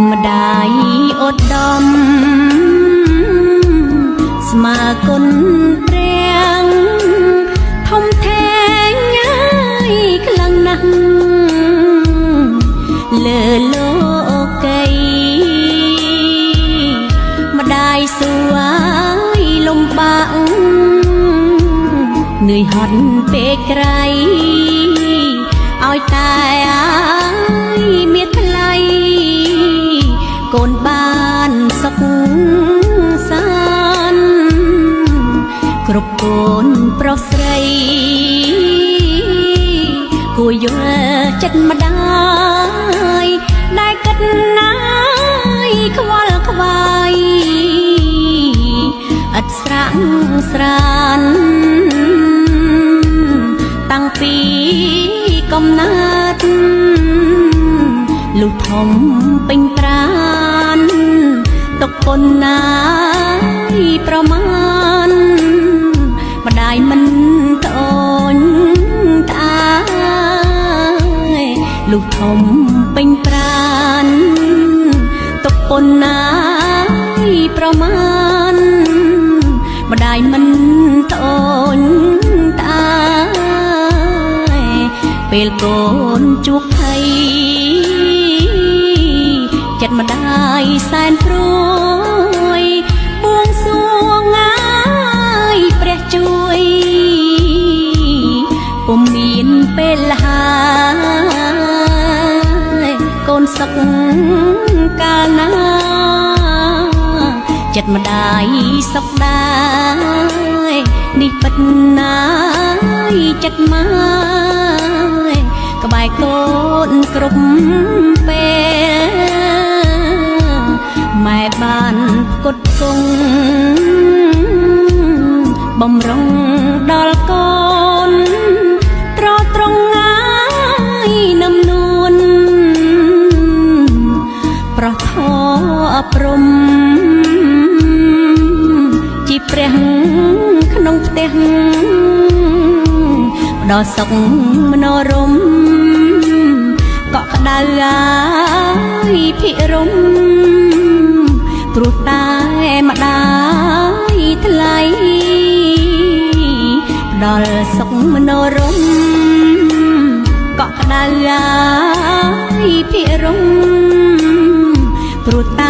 ម្ដាយឧត្តមស្មើគុណព្រះធំធេងហើយខ្លាំងណាស់លើលោកីម្ដាយសួយលំបាកនឿយហត់ពេកក្រៃឲ្យតែមានថ្លៃកូនបានសុខសាន្តគ្រប់កូនប្រុសស្រីគួរយល់ចិត្តម្ដាយដែលគិតណាយខ្វល់ខ្វាយឥតស្រាក់ស្រានតាំងពីកំណើតលុះធំពេញប្រានទុកប៉ុណ្ណាប្រមាណម្ដាយមិនត្អូញត្អាយលុះធំពេញប្រានទុកប៉ុណ្ណាប្រមាណម្ដាយមិនត្អូញត្អាយពេលកូនជួបភ័យចិត្តម្ដាយសែនព្រួយបួងសួងងាយព្រះជួយពុំមានពេលហើយកូនសុខកាលណាចិត្តម្ដាយសុខដែរនេះពិតណាយចិត្តមកក្បែរកូនគ្រប់ពេលម៉ែបានផ្គត់ផ្គង់បំរុងដល់កូនត្រត្រង់ងាយនឹមនួនប្រោះធម៌អប់រំជីព្រះក្នុងផ្ទះផ្ដល់សុខមនោរម្យកក់ក្ដៅហើយភិរមព្រោះតែម្ដាយថ្លៃផ្ដល់សុខមនោរម្យកក់ក្ដៅហើយភិរមព្រោះតែ